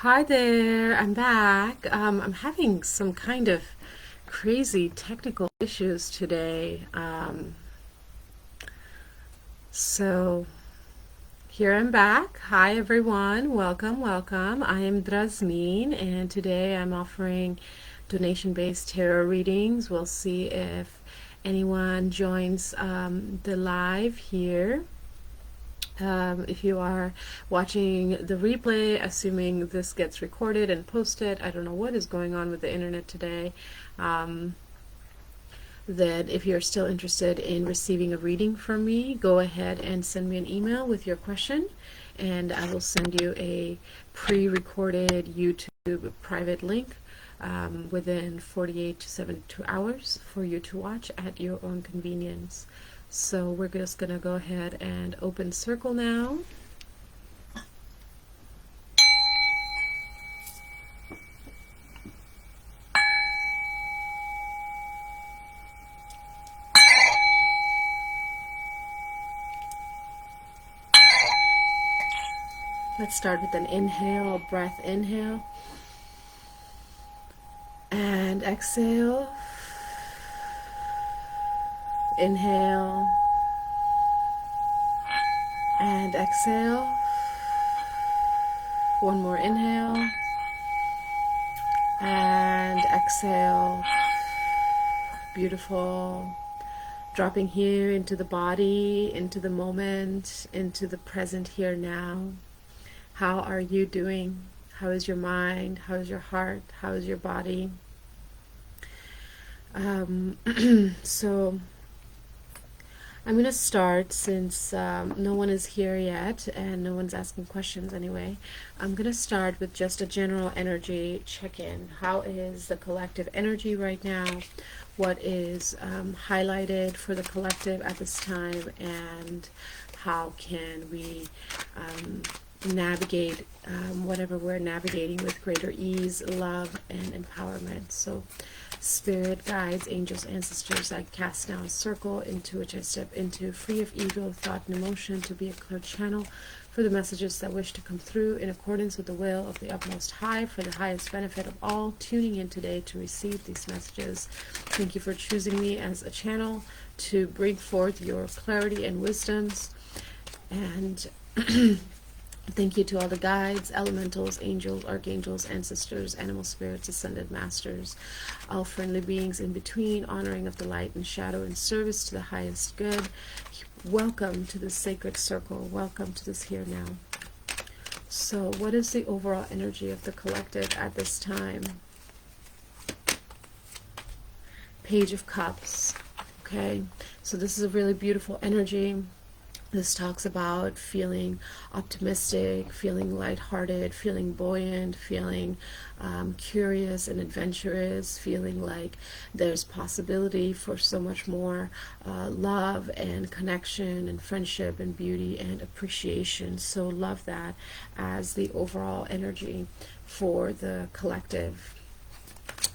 Hi there, I'm back. I'm having some kind of crazy technical issues today. So here I'm back. Hi everyone, welcome, welcome. I am Drasmin, and today I'm offering donation-based tarot readings. We'll see if anyone joins the live here. If you are watching the replay, assuming this gets recorded and posted, I don't know what is going on with the internet today, that if you're still interested in receiving a reading from me, go ahead and send me an email with your question, and I will send you a pre-recorded YouTube private link within 48 to 72 hours for you to watch at your own convenience. So we're just going to go ahead and open circle now. Let's start with an inhale, breath inhale, and exhale. Inhale and exhale. One more inhale and exhale. Beautiful. Dropping here into the body, into the moment, into the present here now. How are you doing? How is your mind? How is your heart? How is your body? So I'm going to start, since no one is here yet and no one's asking questions anyway. I'm going to start with just a general energy check-in. How is the collective energy right now? What is highlighted for the collective at this time? And how can we navigate whatever we're navigating with greater ease, love, and empowerment? So Spirit, guides, angels, ancestors, I cast now a circle into which I step into, free of ego, thought, and emotion, to be a clear channel for the messages that wish to come through in accordance with the will of the utmost high, for the highest benefit of all tuning in today to receive these messages. Thank you for choosing me as a channel to bring forth your clarity and wisdoms. And thank you to all the guides, elementals, angels, archangels, ancestors, animal spirits, ascended masters, all friendly beings in between, honoring of the light and shadow in service to the highest good. Welcome to this sacred circle. Welcome to this here now. So what is the overall energy of the collective at this time? Page of Cups. Okay, so this is a really beautiful energy. This talks about feeling optimistic, feeling lighthearted, feeling buoyant, feeling curious and adventurous, feeling like there's possibility for so much more love and connection and friendship and beauty and appreciation. So love that as the overall energy for the collective.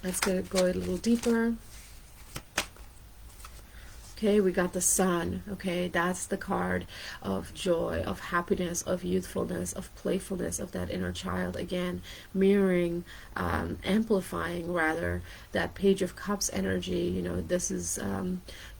Let's go a little deeper. Okay, we got the Sun. Okay, that's the card of joy, of happiness, of youthfulness, of playfulness, of that inner child. Again, mirroring, amplifying rather, that Page of Cups energy. You know, this is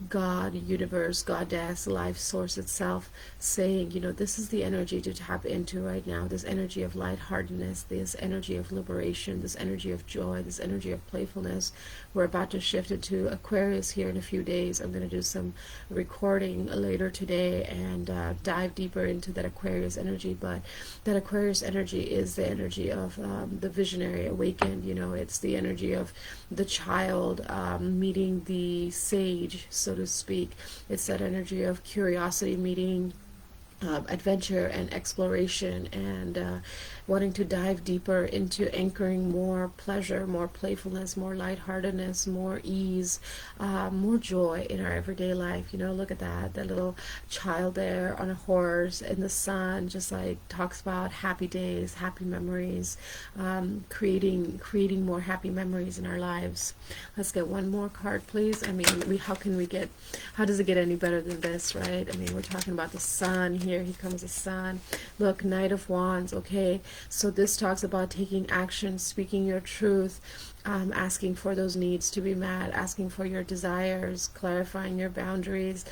God, universe, goddess, life source itself saying, you know, this is the energy to tap into right now. This energy of lightheartedness, this energy of liberation, this energy of joy, this energy of playfulness. We're about to shift into Aquarius here in a few days. I'm going to do some recording later today and dive deeper into that Aquarius energy. But that Aquarius energy is the energy of the visionary awakened. You know, it's the energy of the child meeting the sage, so to speak. It's that energy of curiosity meeting adventure and exploration, and wanting to dive deeper into anchoring more pleasure, more playfulness, more lightheartedness, more ease, more joy in our everyday life. You know, look at that little child there on a horse in the sun, just like talks about happy days, happy memories, creating more happy memories in our lives. Let's get one more card, please. I mean, how does it get any better than this, right? I mean, we're talking about the sun here. here comes the Sun. Look, Knight of Wands, okay? So this talks about taking action, speaking your truth, asking for those needs to be met, asking for your desires, clarifying your boundaries,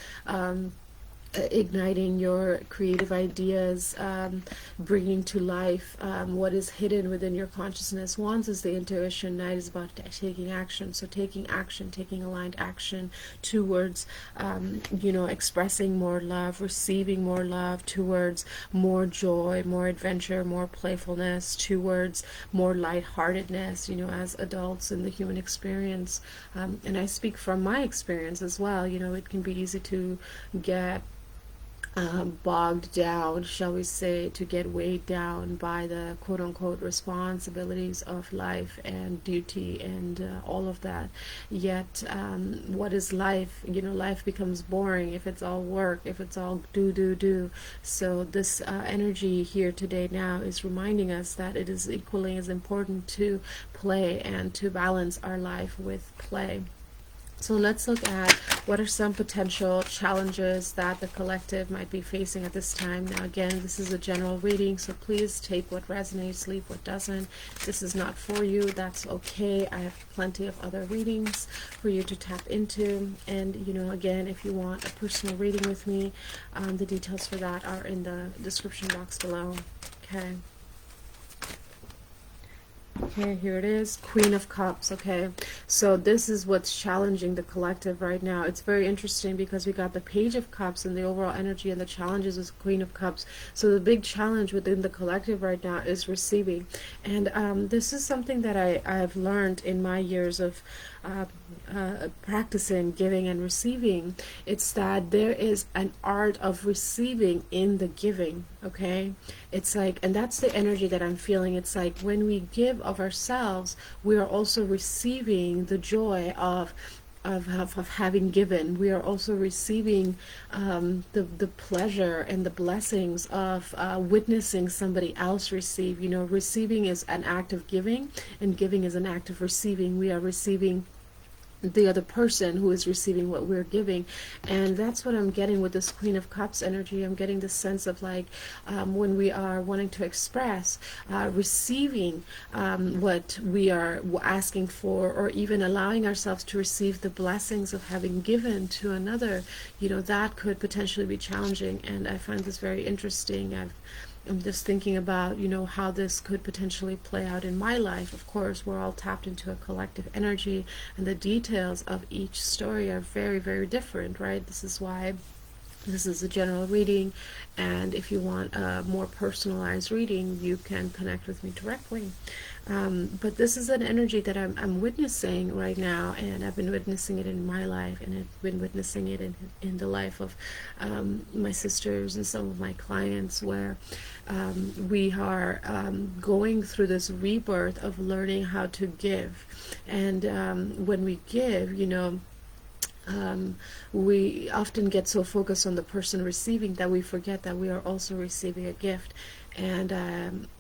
igniting your creative ideas, bringing to life what is hidden within your consciousness. Wands is the intuition, Knight is about taking action. So taking action, taking aligned action towards, expressing more love, receiving more love, towards more joy, more adventure, more playfulness, towards more lightheartedness, as adults in the human experience. And I speak from my experience as well. It can be easy to get bogged down, shall we say, to get weighed down by the quote-unquote responsibilities of life and duty and all of that. Yet, what is life? Life becomes boring if it's all work, if it's all do. So this energy here today now is reminding us that it is equally as important to play and to balance our life with play. So let's look at what are some potential challenges that the collective might be facing at this time. Now again, this is a general reading, so please take what resonates, leave what doesn't. This is not for you, that's okay. I have plenty of other readings for you to tap into. And again, if you want a personal reading with me, the details for that are in the description box below. Okay. Okay, here it is, Queen of Cups. Okay, so this is what's challenging the collective right now. It's very interesting because we got the Page of Cups and the overall energy, and the challenges is Queen of Cups. So the big challenge within the collective right now is receiving. And this is something that I've learned in my years of practicing giving and receiving. It's that there is an art of receiving in the giving. Okay, it's like, and that's the energy that I'm feeling. It's like when we give of ourselves, we are also receiving the joy of having given. We are also receiving the pleasure and the blessings of witnessing somebody else receive. Receiving is an act of giving, and giving is an act of receiving. We are receiving the other person who is receiving what we're giving. And that's what I'm getting with this Queen of Cups energy. I'm getting the sense of like when we are wanting to express receiving what we are asking for, or even allowing ourselves to receive the blessings of having given to another, that could potentially be challenging. And I find this very interesting. I'm just thinking about, how this could potentially play out in my life. Of course, we're all tapped into a collective energy, and the details of each story are very, very different, right? This is why this is a general reading, and if you want a more personalized reading, you can connect with me directly. But this is an energy that I'm witnessing right now, and I've been witnessing it in my life, and I've been witnessing it in the life of my sisters and some of my clients, where we are going through this rebirth of learning how to give. And when we give, we often get so focused on the person receiving that we forget that we are also receiving a gift. And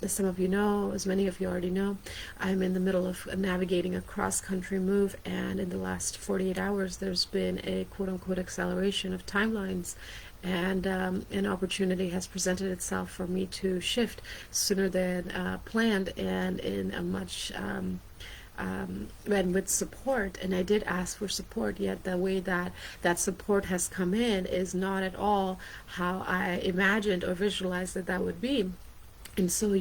as some of you know, as many of you already know, I'm in the middle of navigating a cross-country move, and in the last 48 hours there's been a quote-unquote acceleration of timelines, and an opportunity has presented itself for me to shift sooner than planned, and in a much and with support. And I did ask for support, yet the way that that support has come in is not at all how I imagined or visualized that would be. And so,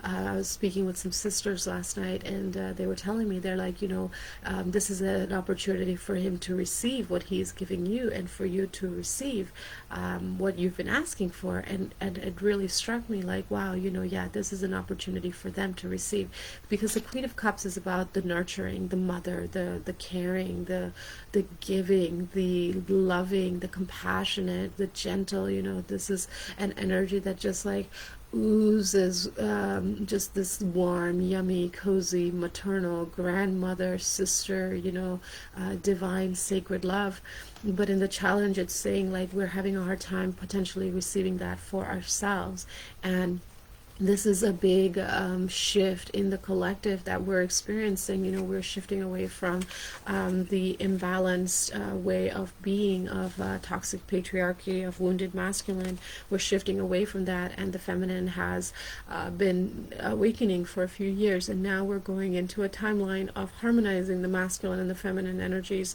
I was speaking with some sisters last night, and they were telling me, they're like, this is an opportunity for him to receive what he is giving you, and for you to receive what you've been asking for. And it really struck me like, wow, yeah, this is an opportunity for them to receive. Because the Queen of Cups is about the nurturing, the mother, the caring, the giving, the loving, the compassionate, the gentle. This is an energy that just like oozes just this warm, yummy, cozy, maternal, grandmother, sister, divine, sacred love. But in the challenge, it's saying like we're having a hard time potentially receiving that for ourselves. And This is a big shift in the collective that we're experiencing. You know, we're shifting away from the imbalanced way of being, of toxic patriarchy, of wounded masculine. We're shifting away from that, and the feminine has been awakening for a few years, and now we're going into a timeline of harmonizing the masculine and the feminine energies.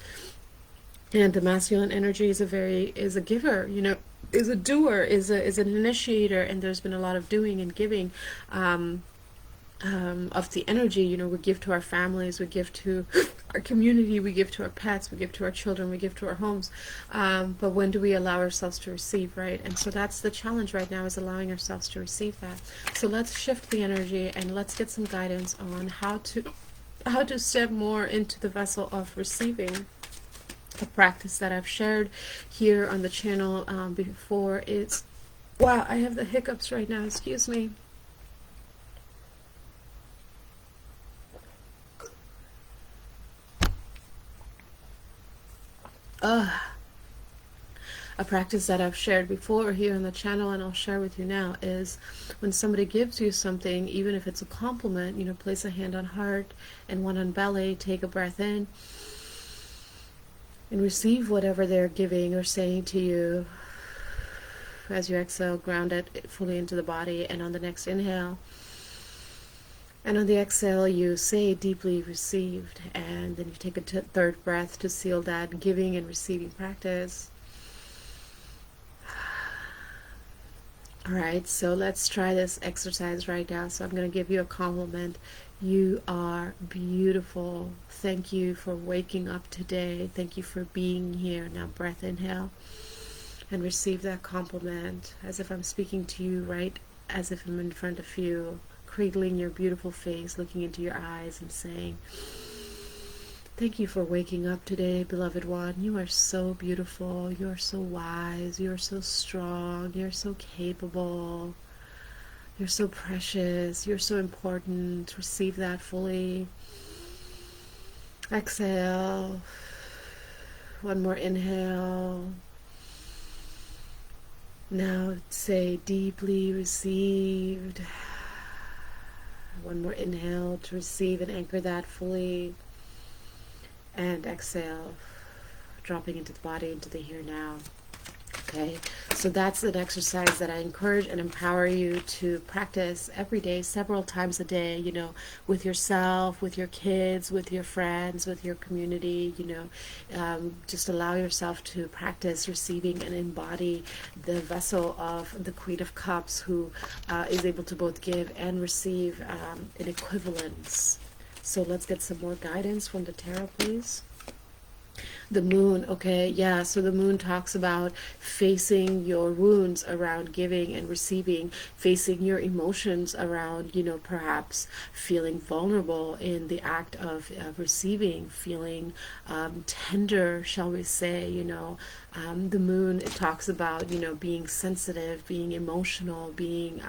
And the masculine energy is a giver, you know, is a doer, is an initiator, and there's been a lot of doing and giving of the energy. You know, we give to our families, we give to our community, we give to our pets, we give to our children, we give to our homes. But when do we allow ourselves to receive, right? And so that's the challenge right now, is allowing ourselves to receive that. So let's shift the energy and let's get some guidance on how to step more into the vessel of receiving. A practice that I've shared here on the channel before is, wow, I have the hiccups right now, excuse me. A practice that I've shared before here on the channel, and I'll share with you now, is when somebody gives you something, even if it's a compliment, you know, place a hand on heart and one on belly, take a breath in, and receive whatever they're giving or saying to you. As you exhale, ground it fully into the body, and on the next inhale and on the exhale, you say deeply received, and then you take a third breath to seal that giving and receiving practice. Alright, so let's try this exercise right now. So I'm going to give you a compliment. You are beautiful. Thank you for waking up today. Thank you for being here. Now breath inhale and receive that compliment as if I'm speaking to you, right? As if I'm in front of you, cradling your beautiful face, looking into your eyes and saying, thank you for waking up today, beloved one. You are so beautiful. You are so wise. You are so strong. You are so capable. You're so precious. You're so important. Receive that fully. Exhale. One more inhale. Now say deeply received. One more inhale to receive and anchor that fully. And exhale, dropping into the body, into the here now. Okay, so that's an exercise that I encourage and empower you to practice every day, several times a day, you know, with yourself, with your kids, with your friends, with your community, you know. Just allow yourself to practice receiving and embody the vessel of the Queen of Cups, who is able to both give and receive in equivalence. So let's get some more guidance from the tarot, please. The moon, okay, yeah, so the moon talks about facing your wounds around giving and receiving, facing your emotions around, you know, perhaps feeling vulnerable in the act of receiving, feeling tender, shall we say, you know. The moon, it talks about, you know, being sensitive, being emotional, being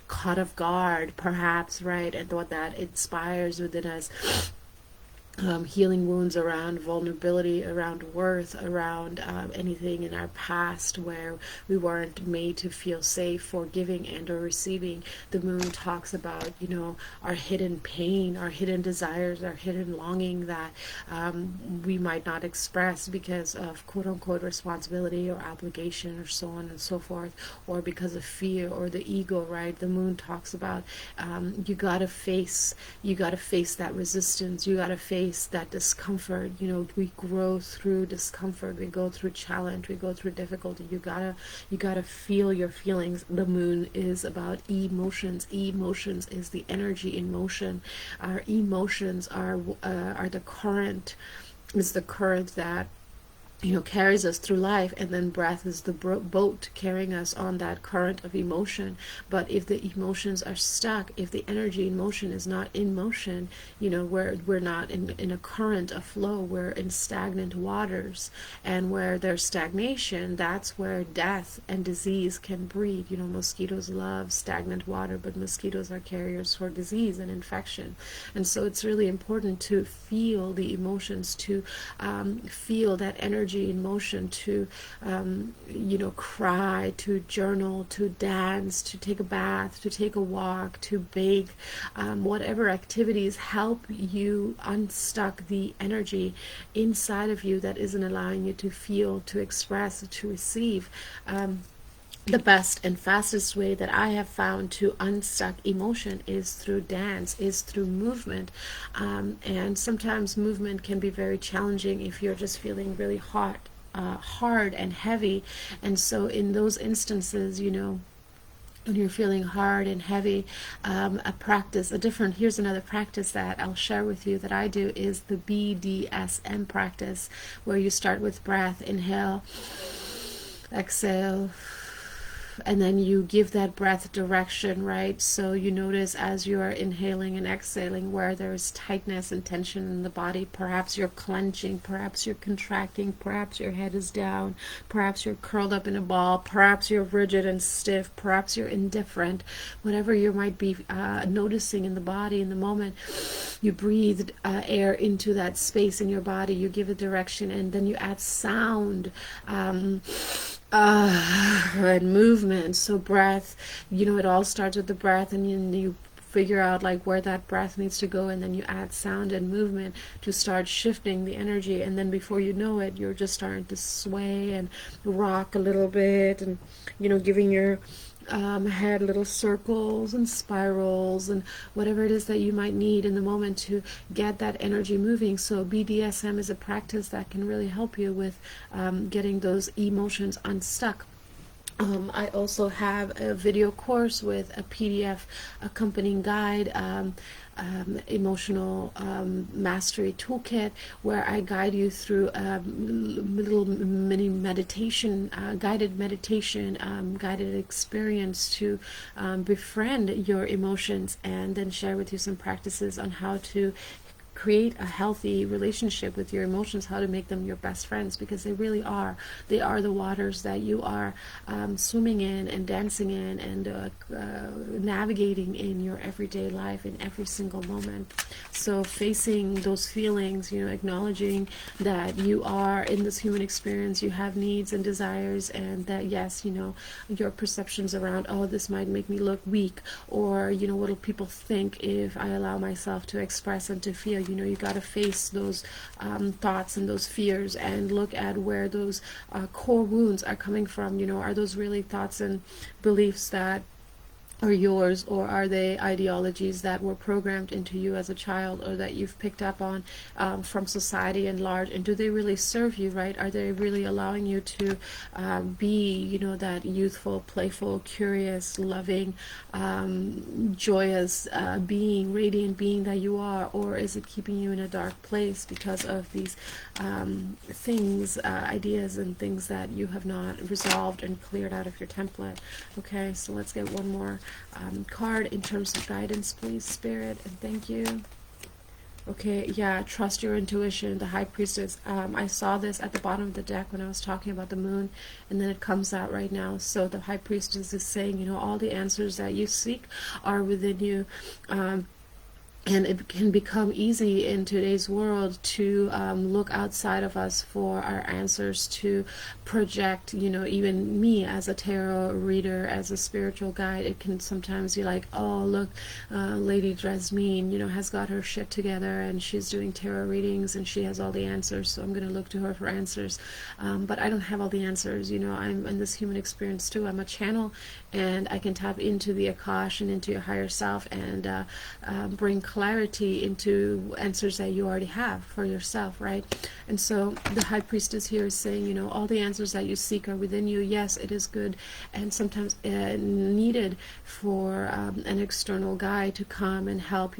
caught off guard, perhaps, right, and what that inspires within us. Healing wounds around vulnerability, around worth, around anything in our past where we weren't made to feel safe for giving and or receiving. The moon talks about, you know, our hidden pain, our hidden desires, our hidden longing that we might not express because of quote-unquote responsibility or obligation or so on and so forth, or because of fear or the ego, right? The moon talks about you gotta face that resistance, you gotta face that discomfort. You know, we grow through discomfort, we go through challenge, we go through difficulty. You gotta feel your feelings. The moon is about emotions. Emotions is the energy in motion. Our emotions are the current, is the current that, you know, carries us through life, and then breath is the boat carrying us on that current of emotion. But if the emotions are stuck, if the energy in motion is not in motion, you know, we're not in a current, a flow, we're in stagnant waters. And where there's stagnation, that's where death and disease can breed. You know, mosquitoes love stagnant water, but mosquitoes are carriers for disease and infection. And so it's really important to feel the emotions, to feel that energy energy in motion, to cry, to journal, to dance, to take a bath, to take a walk, to bake, whatever activities help you unstuck the energy inside of you that isn't allowing you to feel, to express, to receive. The best and fastest way that I have found to unstuck emotion is through dance, is through movement. And sometimes movement can be very challenging if you're just feeling really hard and heavy. And so in those instances, when you're feeling hard and heavy, here's another practice that I'll share with you that I do, is the BDSM practice, where you start with breath, inhale, exhale, and then you give that breath direction, right? So you notice as you are inhaling and exhaling where there's tightness and tension in the body. Perhaps you're clenching, perhaps you're contracting, perhaps your head is down, perhaps you're curled up in a ball, perhaps you're rigid and stiff, perhaps you're indifferent. Whatever you might be noticing in the body in the moment, you breathe air into that space in your body, you give it direction, and then you add sound and movement. So breath, it all starts with the breath, and you figure out like where that breath needs to go, and then you add sound and movement to start shifting the energy, and then before you know it, you're just starting to sway and rock a little bit, and giving your head little circles and spirals and whatever it is that you might need in the moment to get that energy moving. So BDSM is a practice that can really help you with getting those emotions unstuck. I also have a video course with a PDF accompanying guide, emotional mastery toolkit, where I guide you through a little mini meditation, guided meditation, guided experience to befriend your emotions, and then share with you some practices on how to create a healthy relationship with your emotions, how to make them your best friends, because they really are. They are the waters that you are swimming in and dancing in and navigating in your everyday life in every single moment. So facing those feelings, acknowledging that you are in this human experience, you have needs and desires, and that yes, your perceptions around, oh, this might make me look weak, or what will people think if I allow myself to express and to feel. You got to face those thoughts and those fears and look at where those core wounds are coming from. Are those really thoughts and beliefs that are yours, or are they ideologies that were programmed into you as a child, or that you've picked up on from society at large, and do they really serve you, right? Are they really allowing you to be, that youthful, playful, curious, loving, joyous being, radiant being that you are, or is it keeping you in a dark place because of these things, ideas and things that you have not resolved and cleared out of your template? Okay, so let's get one more card in terms of guidance, please, Spirit, and thank you. Okay, yeah, trust your intuition, the High Priestess. I saw this at the bottom of the deck when I was talking about the moon, and then it comes out right now. So the High Priestess is saying, all the answers that you seek are within you. And it can become easy in today's world to look outside of us for our answers, to project, even me as a tarot reader, as a spiritual guide, it can sometimes be like, oh, look, Lady Drasmin, has got her shit together, and she's doing tarot readings, and she has all the answers, so I'm going to look to her for answers. But I don't have all the answers, I'm in this human experience too. I'm a channel, and I can tap into the Akash and into your higher self and bring clarity into answers that you already have for yourself, right? And so the High Priestess here is saying, all the answers that you seek are within you. Yes, it is good and sometimes needed for an external guide to come and help,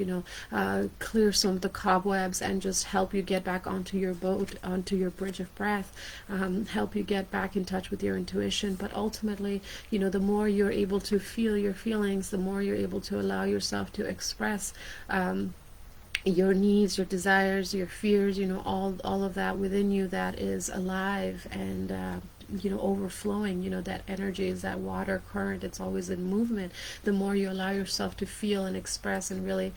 clear some of the cobwebs and just help you get back onto your boat, onto your bridge of breath, help you get back in touch with your intuition. But ultimately, the more you're able to feel your feelings, the more you're able to allow yourself to express your needs, your desires, your fears, all of that within you that is alive and overflowing. That energy is that water current. It's always in movement. The more you allow yourself to feel and express and really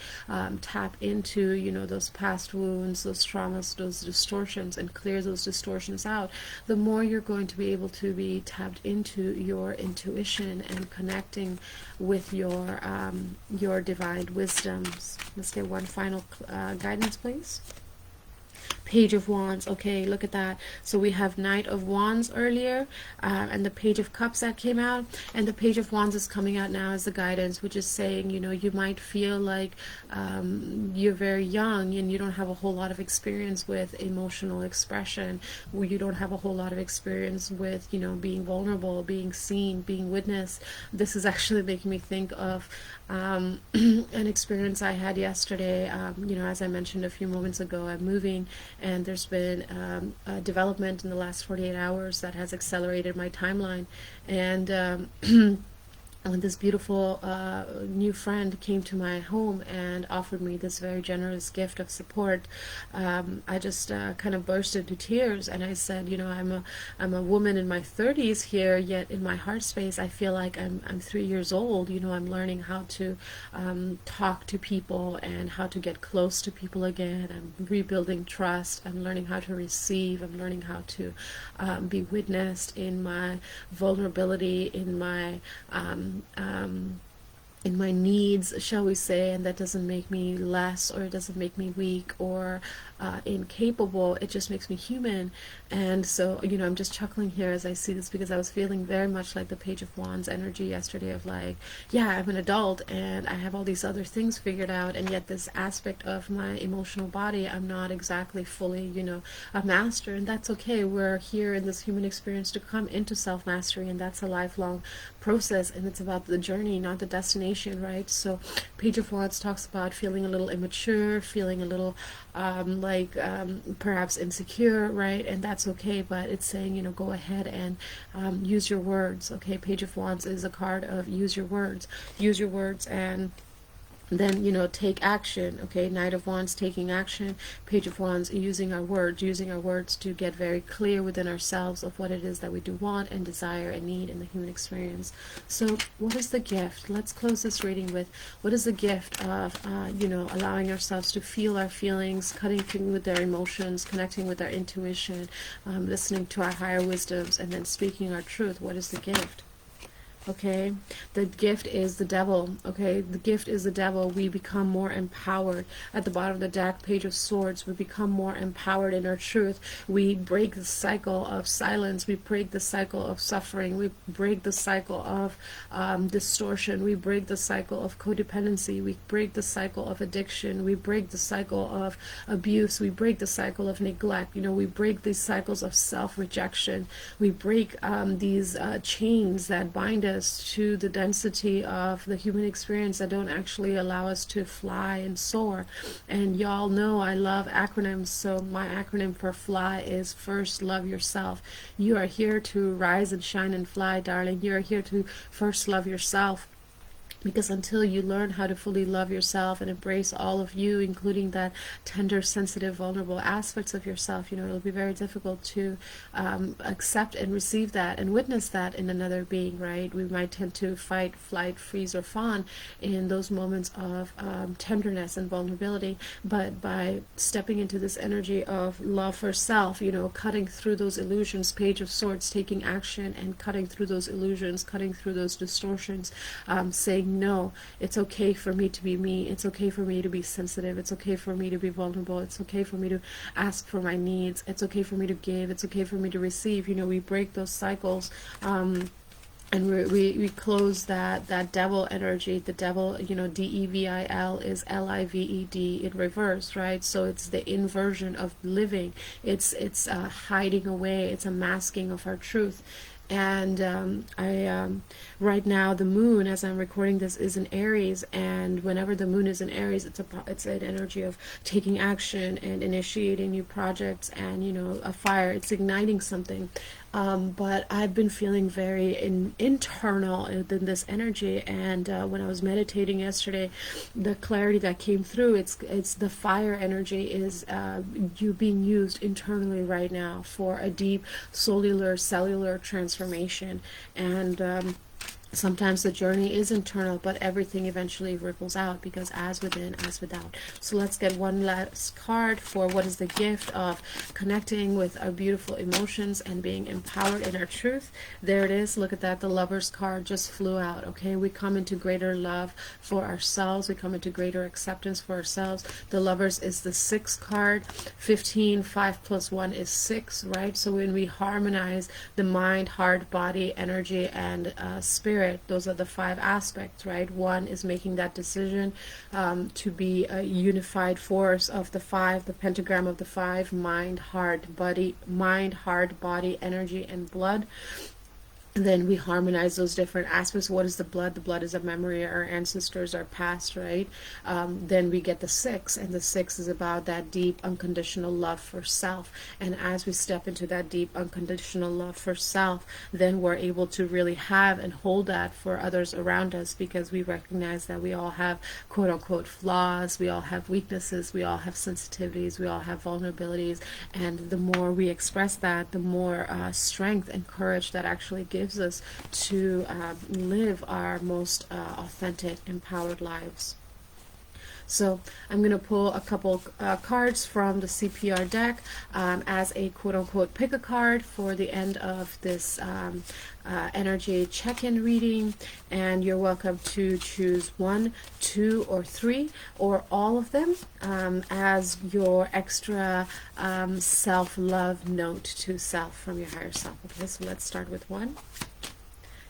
tap into, those past wounds, those traumas, those distortions, and clear those distortions out, the more you're going to be able to be tapped into your intuition and connecting with your divine wisdoms. Let's get one final guidance, please. Page of Wands. Okay, look at that. So we have Knight of Wands earlier, and the Page of Cups that came out, and the Page of Wands is coming out now as the guidance, which is saying, you might feel like you're very young and you don't have a whole lot of experience with emotional expression, or you don't have a whole lot of experience with, being vulnerable, being seen, being witnessed. This is actually making me think of an experience I had yesterday. As I mentioned a few moments ago, I'm moving, and there's been a development in the last 48 hours that has accelerated my timeline. And when this beautiful new friend came to my home and offered me this very generous gift of support, I just kind of burst into tears, and I said, I'm a woman in my 30s here, yet in my heart space I feel like I'm 3 years old. I'm learning how to talk to people and how to get close to people again. I'm rebuilding trust. I'm learning how to receive. I'm learning how to be witnessed in my vulnerability, in my needs, shall we say, and that doesn't make me less, or it doesn't make me weak or incapable. It just makes me human. And so, I'm just chuckling here as I see this, because I was feeling very much like the Page of Wands energy yesterday of like, yeah, I'm an adult and I have all these other things figured out, and yet this aspect of my emotional body, I'm not exactly fully, a master, and that's okay. We're here in this human experience to come into self-mastery, and that's a lifelong process, and it's about the journey, not the destination, right? So Page of Wands talks about feeling a little immature, feeling a little perhaps insecure, right? And that's okay, but it's saying, go ahead and use your words. Okay, Page of Wands is a card of use your words, and then take action. Okay, Knight of Wands, taking action. Page of Wands, using our words to get very clear within ourselves of what it is that we do want and desire and need in the human experience. So what is the gift? Let's close this reading with, what is the gift of allowing ourselves to feel our feelings, connecting with our emotions, connecting with our intuition, listening to our higher wisdoms, and then speaking our truth? What is the gift? Okay, the gift is the devil. Okay, the gift is the devil. We become more empowered. At the bottom of the deck, Page of Swords, we become more empowered in our truth. We break the cycle of silence. We break the cycle of suffering. We break the cycle of distortion. We break the cycle of codependency. We break the cycle of addiction. We break the cycle of abuse. We break the cycle of neglect. We break these cycles of self-rejection. We break these chains that bind us to the density of the human experience that don't actually allow us to fly and soar. And y'all know I love acronyms, so my acronym for FLY is first love yourself. You are here to rise and shine and fly, darling. You are here to first love yourself. Because until you learn how to fully love yourself and embrace all of you, including that tender, sensitive, vulnerable aspects of yourself, it'll be very difficult to accept and receive that and witness that in another being, right? We might tend to fight, flight, freeze, or fawn in those moments of tenderness and vulnerability. But by stepping into this energy of love for self, cutting through those illusions, Page of Swords, taking action and cutting through those illusions, cutting through those distortions, saying, no, it's okay for me to be me. It's okay for me to be sensitive. It's okay for me to be vulnerable. It's okay for me to ask for my needs. It's okay for me to give. It's okay for me to receive. We break those cycles. And we close that devil energy. The devil, DEVIL is LIVED in reverse, right? So it's the inversion of living. It's hiding away. It's a masking of our truth. And right now the moon, as I'm recording this, is in Aries, and whenever the moon is in Aries, it's an energy of taking action and initiating new projects, and a fire. It's igniting something. but I've been feeling very internal in this energy. And when I was meditating yesterday, the clarity that came through, it's the fire energy is you being used internally right now for a deep cellular transformation. And sometimes the journey is internal, but everything eventually ripples out, because as within, as without. So let's get one last card for what is the gift of connecting with our beautiful emotions and being empowered in our truth. There it is. Look at that. The Lover's card just flew out. Okay, we come into greater love for ourselves. We come into greater acceptance for ourselves. The Lovers is the 6th card. 15, 5 plus 1 is 6, right? So when we harmonize the mind, heart, body, energy, and spirit, those are the 5 aspects, right? 1 is making that decision to be a unified force of the 5, the pentagram of the 5: mind, heart, body, energy, and blood. Then we harmonize those different aspects. What is the blood? The blood is a memory, our ancestors, our past, right? Then we get the 6, and the 6 is about that deep unconditional love for self. And as we step into that deep unconditional love for self, then we're able to really have and hold that for others around us, because we recognize that we all have quote unquote flaws, we all have weaknesses, we all have sensitivities, we all have vulnerabilities. And the more we express that, the more strength and courage that actually gives us to live our most authentic, empowered lives. So I'm going to pull a couple cards from the CPR deck as a quote-unquote pick a card for the end of this energy check-in reading. And you're welcome to choose 1, 2, or 3, or all of them as your extra self-love note to self from your higher self. Okay, so let's start with 1.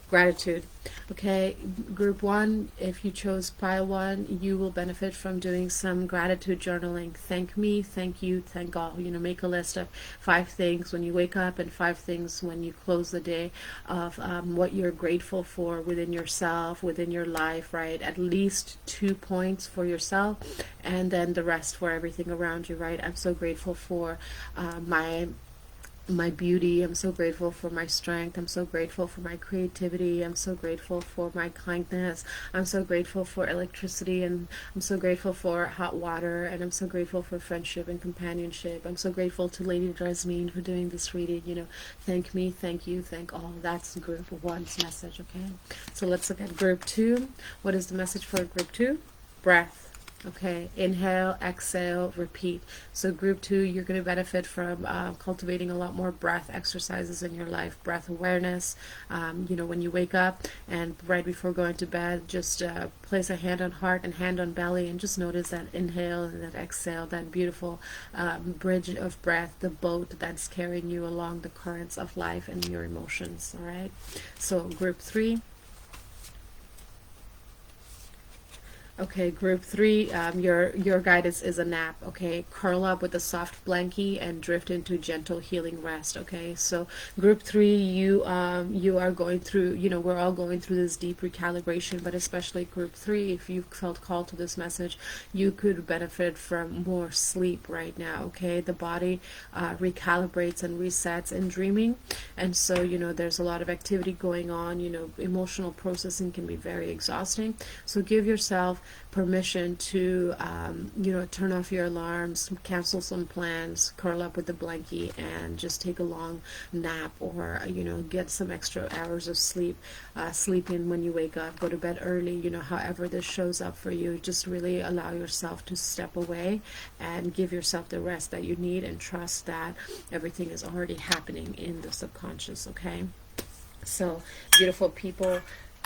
Gratitude. Okay, group 1, if you chose pile 1, you will benefit from doing some gratitude journaling. Thank me, thank you, thank all. Make a list of 5 things when you wake up and 5 things when you close the day of what you're grateful for within yourself, within your life, right? At least 2 points for yourself, and then the rest for everything around you, right? I'm so grateful for my beauty. I'm so grateful for my strength. I'm so grateful for my creativity. I'm so grateful for my kindness. I'm so grateful for electricity, and I'm so grateful for hot water, and I'm so grateful for friendship and companionship. I'm so grateful to Lady Drasmin for doing this reading. Thank me, thank you, thank all. That's group 1's message. Okay, so let's look at group 2. What is the message for group 2? Breath. Okay, inhale, exhale, repeat. So group 2, you're going to benefit from cultivating a lot more breath exercises in your life. Breath awareness, when you wake up and right before going to bed, just place a hand on heart and hand on belly, and just notice that inhale and that exhale, that beautiful bridge of breath, the boat that's carrying you along the currents of life and your emotions. All right, so group 3. Okay, group 3, your guidance is a nap. Okay, curl up with a soft blankie and drift into gentle healing rest. Okay, so group 3, you are going through, we're all going through this deep recalibration, but especially group 3, if you felt called to this message, you could benefit from more sleep right now. Okay, the body recalibrates and resets in dreaming, and so there's a lot of activity going on. Emotional processing can be very exhausting, so give yourself permission to turn off your alarms, cancel some plans, curl up with the blankie, and just take a long nap, or get some extra hours of sleep. Sleep in when you wake up, go to bed early, however this shows up for you. Just really allow yourself to step away and give yourself the rest that you need, and trust that everything is already happening in the subconscious. Okay, so beautiful people,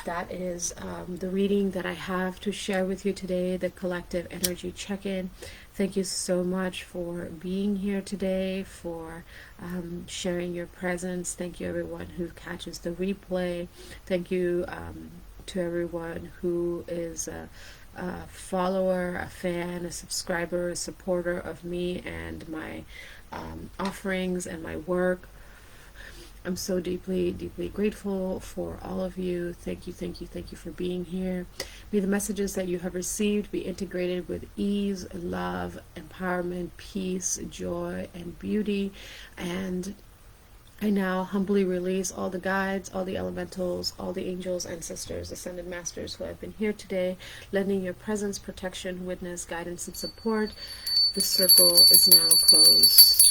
that is the reading that I have to share with you today, the collective energy check-in. Thank you so much for being here today, for sharing your presence. Thank you everyone who catches the replay. Thank you to everyone who is a follower, a fan, a subscriber, a supporter of me and my offerings and my work. I'm so deeply, deeply grateful for all of you. Thank you, thank you, thank you for being here. May the messages that you have received be integrated with ease, love, empowerment, peace, joy, and beauty. And I now humbly release all the guides, all the elementals, all the angels, ancestors, ascended masters who have been here today, lending your presence, protection, witness, guidance, and support. The circle is now closed.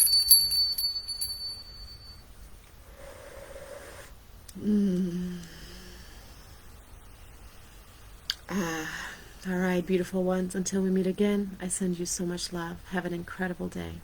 All right, beautiful ones. Until we meet again, I send you so much love. Have an incredible day.